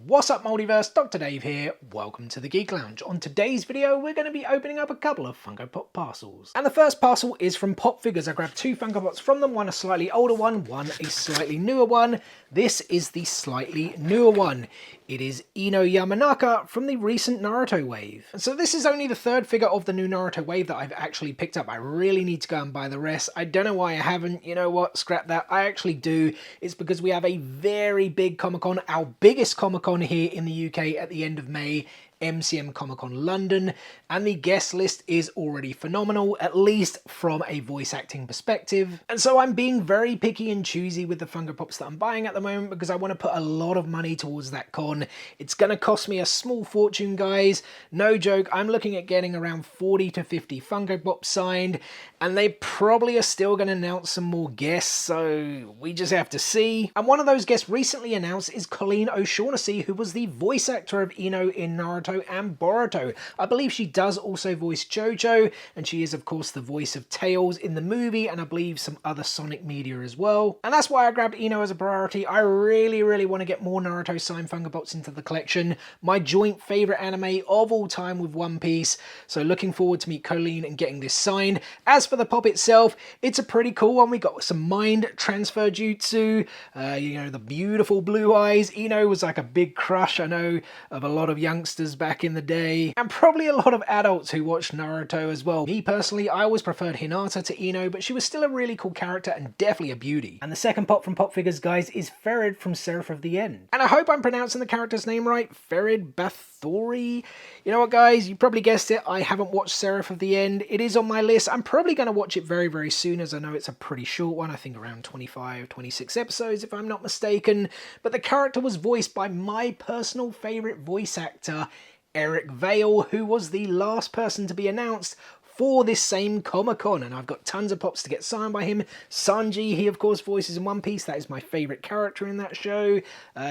What's up Multiverse, Dr. Dave here, welcome to the Geek Lounge. On today's video we're going to be opening up a couple of Funko Pop parcels. And the first parcel is from Pop Figures. I grabbed two Funko Pops from them, one a slightly older one a slightly newer one. This is the slightly newer one. It is Ino Yamanaka from the recent Naruto wave. And so this is only the third figure of the new Naruto wave that I've actually picked up. I really need to go and buy the rest. I don't know why I haven't, you know what, scrap that. I actually do. It's because we have a very big Comic-Con, our biggest Comic-Con here in the UK at the end of May, MCM Comic-Con London, and the guest list is already phenomenal, at least from a voice acting perspective. And so I'm being very picky and choosy with the Funko Pops that I'm buying at the moment because I want to put a lot of money towards that con. It's going to cost me a small fortune, guys. No joke, I'm looking at getting around 40 to 50 Funko Pops signed, and they probably are still going to announce some more guests, so we just have to see. And one of those guests recently announced is Colleen O'Shaughnessy, who was the voice actor of Ino in Naruto and Boruto. I believe she does also voice JoJo, and she is of course the voice of Tails in the movie, and I believe some other Sonic media as well. And that's why I grabbed Ino as a priority. I really want to get more Naruto signed Funko Pops into the collection. My joint favourite anime of all time with One Piece, so looking forward to meet Colleen and getting this signed. As for the pop itself, it's a pretty cool one. We got some mind transfer jutsu, you know, the beautiful blue eyes. Ino was like a big crush, I know, of a lot of youngsters back in the day, and probably a lot of adults who watched Naruto as well. Me personally, I always preferred Hinata to Ino, but she was still a really cool character and definitely a beauty. And the second pop from Pop Figures, guys, is Ferid from Seraph of the End. And I hope I'm pronouncing the character's name right, Ferid Bathory. You know what, guys, you probably guessed it, I haven't watched Seraph of the End. It is on my list. I'm probably going to watch it very soon, as I know it's a pretty short one. I think around 25, 26 episodes, if I'm not mistaken. But the character was voiced by my personal favourite voice actor, Eric Vale, who was the last person to be announced for this same Comic-Con, and I've got tons of pops to get signed by him. Sanji, he of course voices in One Piece, that is my favourite character in that show.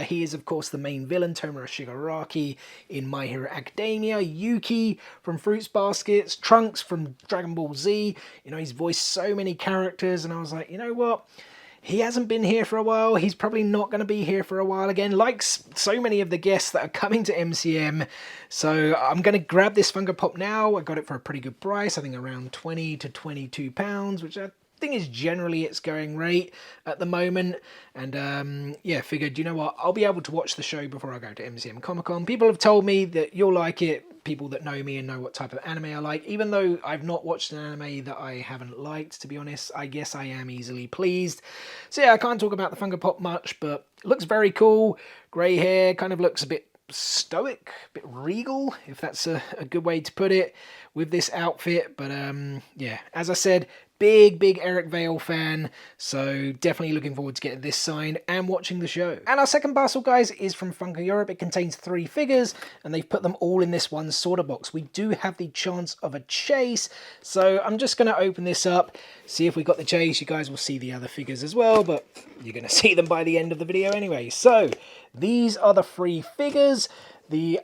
He is of course the main villain, Tomura Shigaraki in My Hero Academia, Yuki from Fruits Baskets, Trunks from Dragon Ball Z. You know, he's voiced so many characters, and I was like, you know what? He hasn't been here for a while. He's probably not going to be here for a while again, like so many of the guests that are coming to MCM. So I'm going to grab this Funko Pop now. I got it for a pretty good price, I think around 20 to 22 pounds, which I think is generally its going rate at the moment. And yeah, figured, you know what, I'll be able to watch the show before I go to MCM Comic Con. People have told me that you'll like it. People that know me and know what type of anime I like, even though I've not watched an anime that I haven't liked, to be honest. I guess I am easily pleased. So yeah, I can't talk about the Funko Pop much, but it looks very cool. Grey hair, kind of looks a bit stoic, a bit regal, if that's a good way to put it, with this outfit. But yeah, as I said, big Eric Vale fan, so definitely looking forward to getting this signed and watching the show. And our second parcel, guys, is from Funko Europe. It contains 3 figures, and they've put them all in this one sorter box. We do have the chance of a chase, so I'm just going to open this up, see if we got the chase. You guys will see the other figures as well, but you're going to see them by the end of the video anyway. So these are the 3 figures. The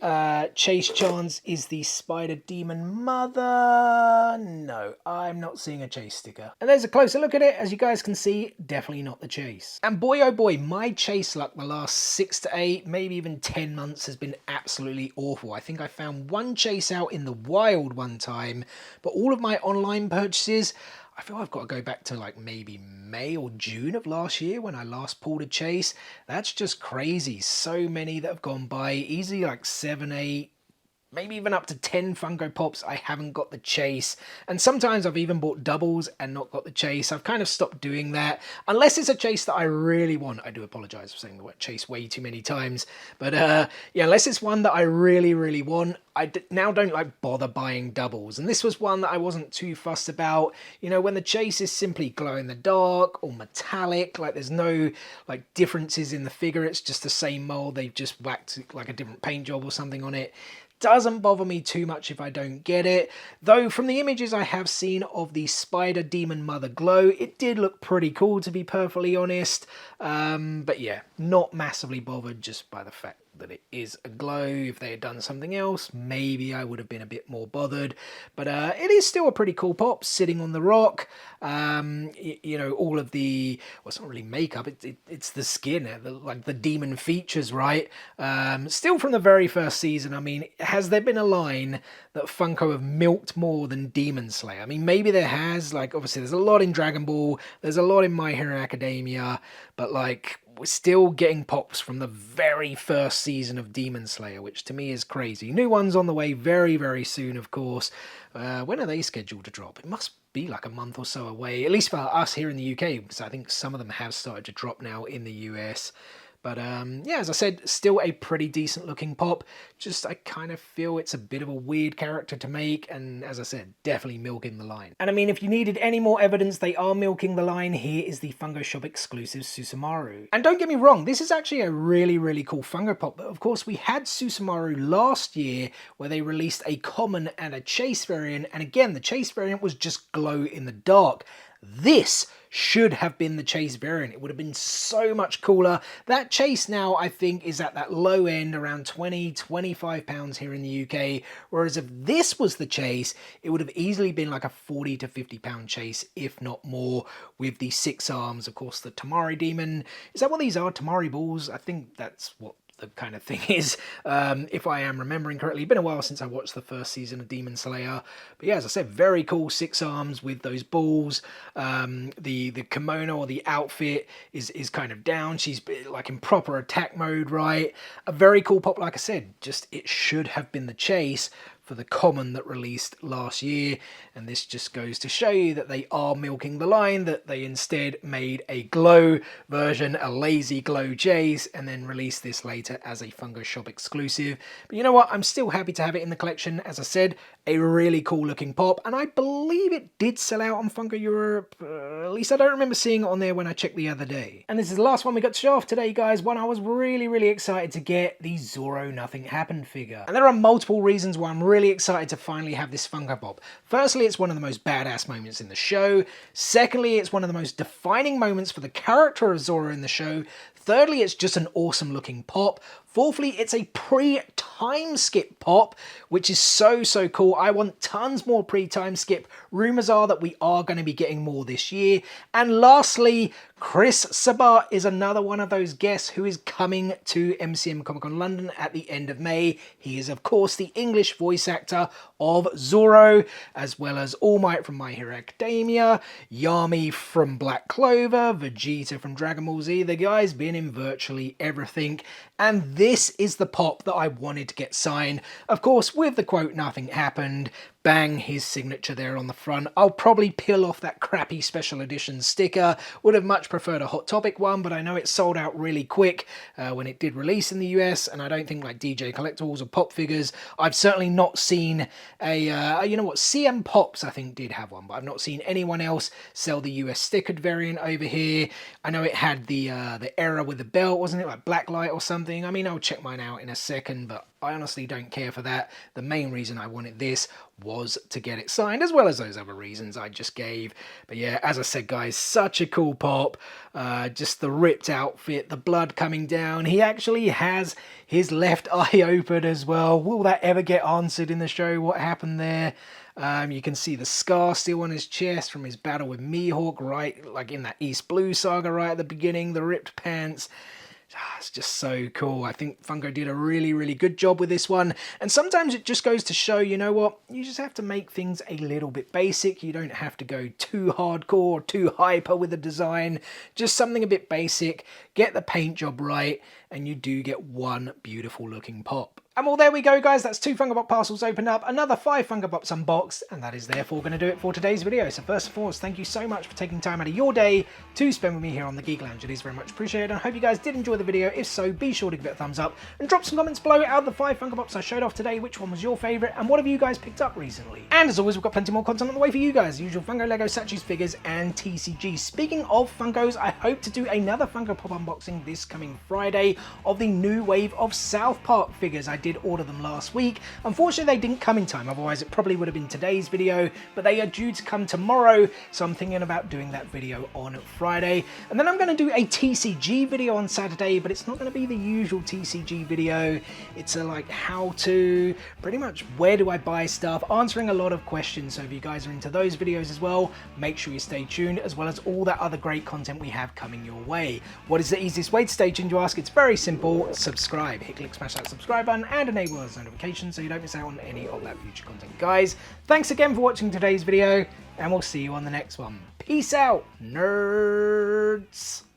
chase chance is the Spider Demon Mother. No, I'm not seeing a chase sticker. And there's a closer look at it. As you guys can see, definitely not the chase. And boy oh boy, my chase luck the last 6 to 8, maybe even 10 months has been absolutely awful. I think I found one chase out in the wild one time, but all of my online purchases, I feel I've got to go back to like maybe May or June of last year when I last pulled a chase. That's just crazy. So many that have gone by, easily like 7, 8, maybe even up to 10 Funko Pops I haven't got the chase. And sometimes I've even bought doubles and not got the chase. I've kind of stopped doing that. Unless it's a chase that I really want. I do apologise for saying the word chase way too many times. But yeah, unless it's one that I really want, I now don't like bother buying doubles. And this was one that I wasn't too fussed about. You know, when the chase is simply glow in the dark or metallic, like there's no like differences in the figure. It's just the same mold. They've just whacked like a different paint job or something on it. Doesn't bother me too much if I don't get it, though from the images I have seen of the Spider Demon Mother glow, it did look pretty cool, to be perfectly honest. But yeah, not massively bothered just by the fact that it is a glow. If they had done something else, maybe I would have been a bit more bothered. But it is still a pretty cool pop, sitting on the rock. You know, all of the, well, it's not really makeup, it's the skin, like the demon features, right? Still from the very first season. I mean, has there been a line that Funko have milked more than Demon Slayer? I mean, maybe there has. Like, obviously there's a lot in Dragon Ball, there's a lot in My Hero Academia, but like, we're still getting pops from the very first season of Demon Slayer, which to me is crazy. New ones on the way very, very soon, of course. When are they scheduled to drop? It must be like a month or so away, at least for us here in the UK, because I think some of them have started to drop now in the US. But yeah, as I said, still a pretty decent looking pop. Just I kind of feel it's a bit of a weird character to make, and as I said, definitely milking the line. And I mean, if you needed any more evidence they are milking the line, here is the Funko Shop exclusive Susumaru. And don't get me wrong, this is actually a really, really cool Funko Pop. But of course, we had Susumaru last year where they released a common and a chase variant, and again, the chase variant was just glow in the dark. This should have been the chase variant. It would have been so much cooler. That chase now, I think, is at that low end, around 20, 25 pounds here in the UK. Whereas if this was the chase, it would have easily been like a 40 to 50 pound chase, if not more, with the 6 arms. Of course, the Tamari Demon. Is that what these are? Tamari balls? I think that's what the kind of thing is, if I am remembering correctly. It's been a while since I watched the first season of Demon Slayer, but yeah, as I said, very cool 6 arms with those balls. The kimono or the outfit is kind of down. She's like in proper attack mode, right? A very cool pop, like I said. Just it should have been the chase for the common that released last year, and this just goes to show you that they are milking the line, that they instead made a glow version, a lazy glow chase, and then released this later as a Funko Shop exclusive. But you know what, I'm still happy to have it in the collection. As I said, a really cool looking pop, and I believe it did sell out on Funko Europe. At least I don't remember seeing it on there when I checked the other day. And this is the last one we got to show off today, guys. One I was really, really excited to get, the Zoro Nothing Happened figure. And there are multiple reasons why I'm really excited to finally have this Funko Pop. Firstly, it's one of the most badass moments in the show. Secondly, it's one of the most defining moments for the character of Zoro in the show. Thirdly, it's just an awesome looking pop. Fourthly, it's a pre-time skip pop, which is so cool. I want tons more pre-time skip. Rumors are that we are going to be getting more this year. And lastly, Chris Sabat is another one of those guests who is coming to MCM Comic Con London at the end of May. He is, of course, the English voice actor of Zoro, as well as All Might from My Hero Academia, Yami from Black Clover, Vegeta from Dragon Ball Z. The guy's been in virtually everything, and this is the pop that I wanted to get signed. Of course, with the quote, "Nothing happened," bang, his signature there on the front. I'll probably peel off that crappy special edition sticker. Would have much preferred a Hot Topic one, but I know it sold out really quick when it did release in the US, and I don't think like DJ Collectibles or Pop Figures. I've certainly not seen a, you know what, CM Pops I think did have one, but I've not seen anyone else sell the US stickered variant over here. I know it had the error with the belt, wasn't it, like Blacklight or something? I mean, I'll check mine out in a second, but I honestly don't care for that. The main reason I wanted this was to get it signed, as well as those other reasons I just gave. But yeah, as I said, guys, such a cool pop. Just the ripped outfit, the blood coming down. He actually has his left eye open as well. Will that ever get answered in the show? What happened there? You can see the scar still on his chest from his battle with Mihawk, right? Like in that East Blue saga right at the beginning, the ripped pants. It's just so cool. I think Funko did a really, really good job with this one. And sometimes it just goes to show, you know what, you just have to make things a little bit basic. You don't have to go too hardcore, too hyper with the design. Just something a bit basic. Get the paint job right, and you do get one beautiful looking pop. And well, there we go, guys. That's 2 Funko Pop parcels opened up, another 5 Funko Pops unboxed, and that is therefore going to do it for today's video. So first and foremost, thank you so much for taking time out of your day to spend with me here on the Geek Lounge. It is very much appreciated, and I hope you guys did enjoy the video. If so, be sure to give it a thumbs up and drop some comments below. Out of the 5 Funko Pops I showed off today, which one was your favourite, and what have you guys picked up recently? And as always, we've got plenty more content on the way for you guys. The usual Funko, Lego, statues, figures, and TCG. Speaking of Funkos, I hope to do another Funko Pop unboxing this coming Friday. of the new wave of South Park figures. I did order them last week. Unfortunately, they didn't come in time, otherwise it probably would have been today's video, but they are due to come tomorrow, so I'm thinking about doing that video on Friday. And then I'm going to do a TCG video on Saturday, but it's not going to be the usual TCG video. It's a like how to, pretty much where do I buy stuff, answering a lot of questions. So if you guys are into those videos as well, make sure you stay tuned, as well as all that other great content we have coming your way. What is the easiest way to stay tuned, you ask? It's very simple. Subscribe. Hit click, smash that subscribe button and enable those notifications so you don't miss out on any of that future content. Guys, thanks again for watching today's video, and we'll see you on the next one. Peace out, nerds!